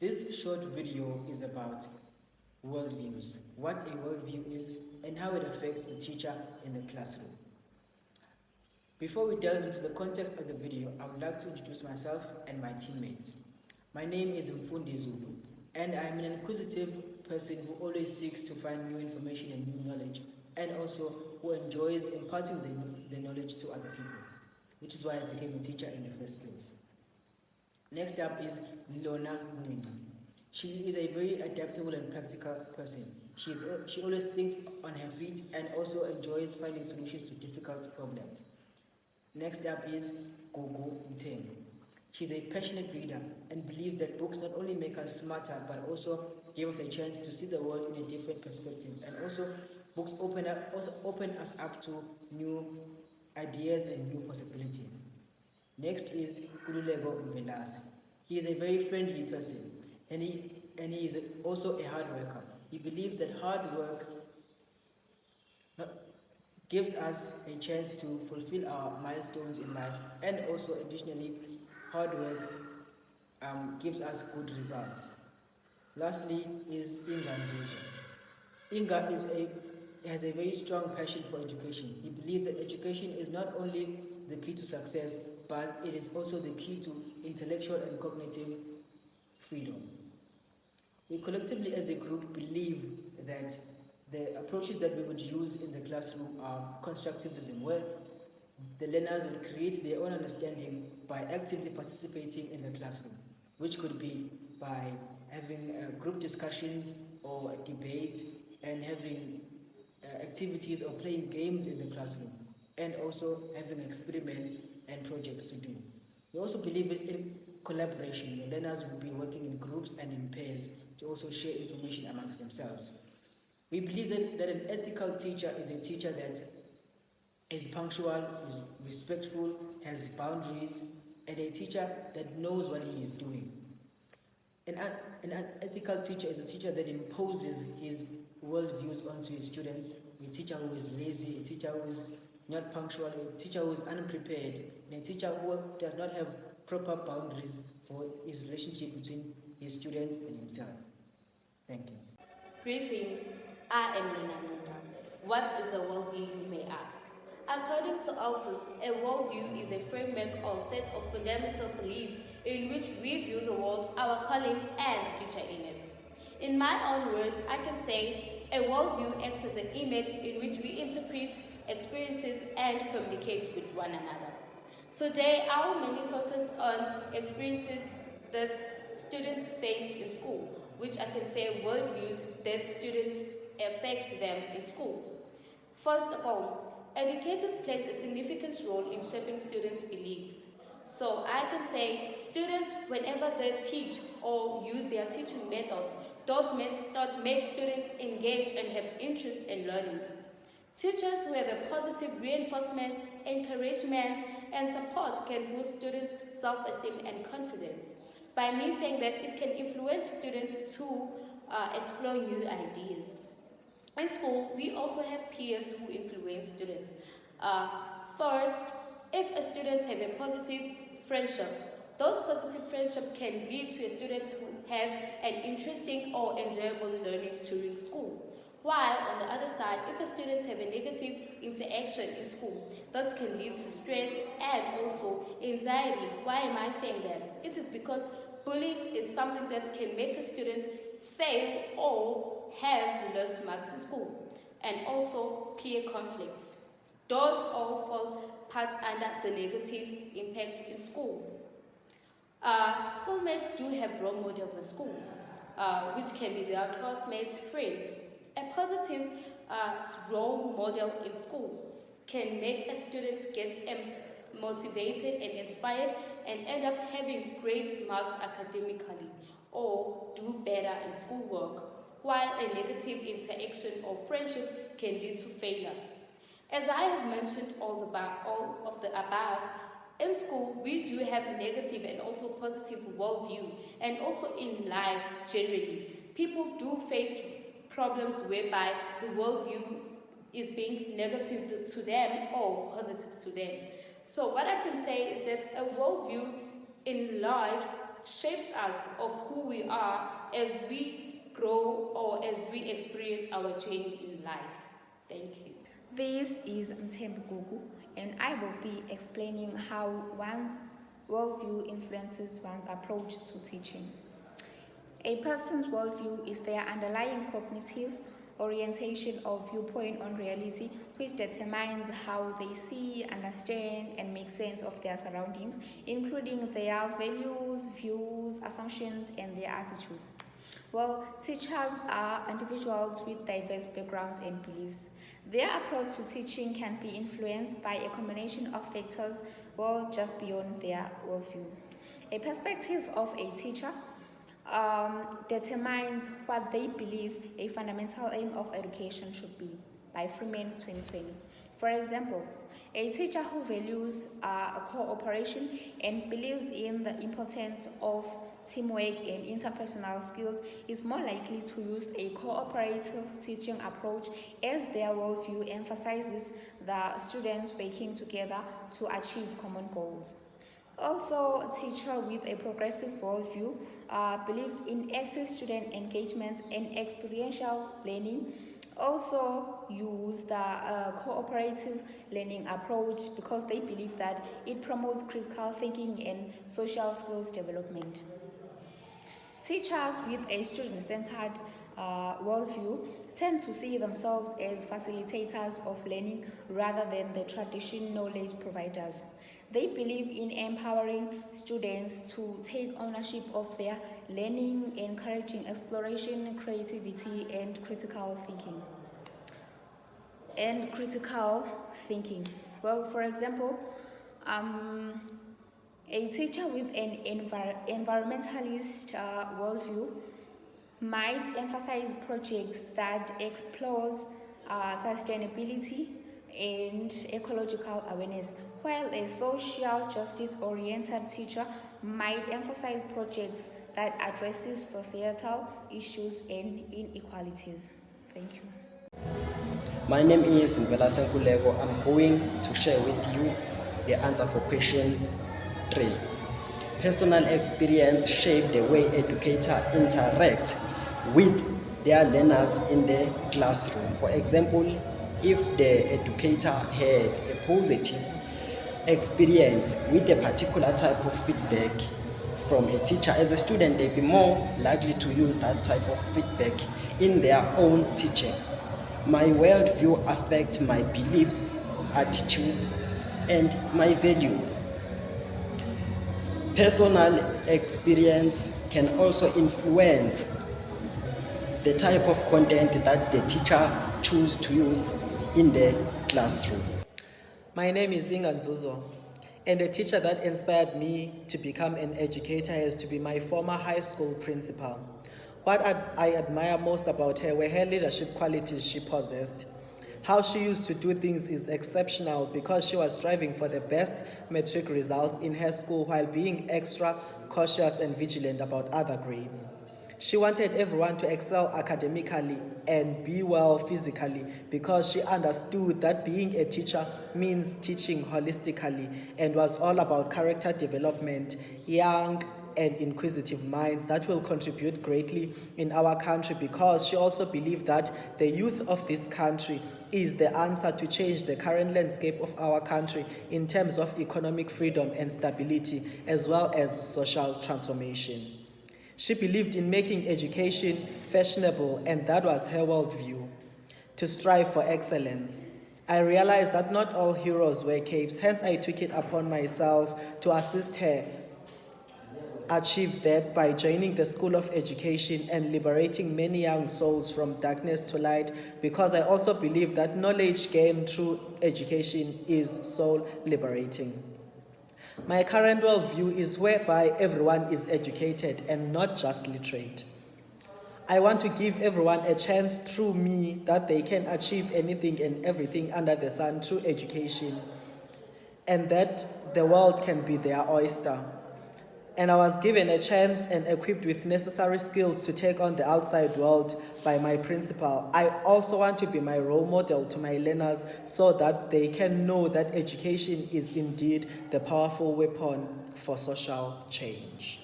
This short video is about worldviews, what a worldview is, and how it affects the teacher in the classroom. Before we delve into the context of the video, I would like to introduce myself and my teammates. My name is Mfundi Zulu, and I am an inquisitive person who always seeks to find new information and new knowledge, and also who enjoys imparting the knowledge to other people, which is why I became a teacher in the first place. Next up is Lona Mwinga. She is a very adaptable and practical person. She always thinks on her feet and also enjoys finding solutions to difficult problems. Next up is Gogo Mtengo. She's a passionate reader and believes that books not only make us smarter but also give us a chance to see the world in a different perspective, and also books open us up to new ideas and new possibilities. Next is Kululego Mvelase. He is a very friendly person and he is also a hard worker. He believes that hard work gives us a chance to fulfill our milestones in life, and also additionally hard work gives us good results. Lastly is Inga Nzuzo. Inga has a very strong passion for education. He believes that education is not only the key to success, but it is also the key to intellectual and cognitive freedom. We collectively as a group believe that the approaches that we would use in the classroom are constructivism, where the learners will create their own understanding by actively participating in the classroom, which could be by having group discussions or debates, and having activities or playing games in the classroom, and also having experiments and projects to do. We also believe in collaboration. The learners will be working in groups and in pairs to also share information amongst themselves. We believe that an ethical teacher is a teacher that is punctual, is respectful, has boundaries, and a teacher that knows what he is doing. An ethical teacher is a teacher that imposes his worldviews onto his students. A teacher who is lazy, a teacher who is not punctual, a teacher who is unprepared, and a teacher who does not have proper boundaries for his relationship between his students and himself. Thank you. Greetings, I am Lina Nita. What is a worldview, you may ask? According to Altus, a worldview is a framework or set of fundamental beliefs in which we view the world, our calling, and future in it. In my own words, I can say a worldview acts as an image in which we interpret experiences and communicate with one another. Today, I will mainly focus on experiences that students face in school, which I can say worldviews that students affect them in school. First of all, educators play a significant role in shaping students' beliefs. So I can say students, whenever they teach or use their teaching methods, those methods make students engage and have interest in learning. Teachers who have a positive reinforcement, encouragement, and support can boost students' self-esteem and confidence. By me saying that, it can influence students to explore new ideas. In school, we also have peers who influence students. First, if a student have a positive friendship, those positive friendships can lead to students who have an interesting or enjoyable learning during school. While on the other side, if a student have a negative interaction in school, that can lead to stress and also anxiety. Why am I saying that? It is because bullying is something that can make a student fail or have lost marks in school, and also peer conflicts. Those all fall parts under the negative impacts in school. Schoolmates do have role models in school, which can be their classmates, friends. A positive role model in school can make a student get motivated and inspired and end up having great marks academically or do better in schoolwork, while a negative interaction or friendship can lead to failure. As I have mentioned all of the above, in school we do have negative and also positive worldview, and also in life generally. People do face problems whereby the worldview is being negative to them or positive to them. So what I can say is that a worldview in life shapes us of who we are as we grow or as we experience our journey in life. Thank you. This is Mthembu Gugu, and I will be explaining how one's worldview influences one's approach to teaching. A person's worldview is their underlying cognitive orientation or viewpoint on reality, which determines how they see, understand, and make sense of their surroundings, including their values, views, assumptions, and their attitudes. Well, teachers are individuals with diverse backgrounds and beliefs. Their approach to teaching can be influenced by a combination of factors, well, just beyond their worldview. A perspective of a teacher determines what they believe a fundamental aim of education should be, by Freeman 2020. For example, a teacher who values cooperation and believes in the importance of teamwork and interpersonal skills is more likely to use a cooperative teaching approach, as their worldview emphasizes the students working together to achieve common goals. Also, a teacher with a progressive worldview believes in active student engagement and experiential learning. Also use the cooperative learning approach because they believe that it promotes critical thinking and social skills development. Teachers with a student-centered worldview tend to see themselves as facilitators of learning rather than the traditional knowledge providers. They believe in empowering students to take ownership of their learning, encouraging exploration, creativity, and critical thinking. Well, for example, a teacher with an environmentalist worldview might emphasize projects that explores sustainability and ecological awareness, while a social justice-oriented teacher might emphasize projects that addresses societal issues and inequalities. Thank you. My name is Mvela Senkulego. I'm going to share with you the answer for question 3. Personal experience shape the way educators interact with their learners in the classroom. For example, if the educator had a positive experience with a particular type of feedback from a teacher, as a student, they'd be more likely to use that type of feedback in their own teaching. My worldview affects my beliefs, attitudes, and my values. Personal experience can also influence the type of content that the teacher chooses to use in the classroom. My name is Inga Nzuzo, and the teacher that inspired me to become an educator has to be my former high school principal. What I admire most about her were her leadership qualities she possessed. How she used to do things is exceptional because she was striving for the best metric results in her school while being extra cautious and vigilant about other grades. She wanted everyone to excel academically and be well physically because she understood that being a teacher means teaching holistically and was all about character development, young and inquisitive minds that will contribute greatly in our country, because she also believed that the youth of this country is the answer to change the current landscape of our country in terms of economic freedom and stability, as well as social transformation. She believed in making education fashionable, and that was her worldview, to strive for excellence. I realized that not all heroes wear capes, hence I took it upon myself to assist her achieve that by joining the School of Education and liberating many young souls from darkness to light, because I also believe that knowledge gained through education is soul liberating. My current worldview is whereby everyone is educated and not just literate. I want to give everyone a chance through me that they can achieve anything and everything under the sun through education, and that the world can be their oyster. And I was given a chance and equipped with necessary skills to take on the outside world by my principal. I also want to be my role model to my learners so that they can know that education is indeed the powerful weapon for social change.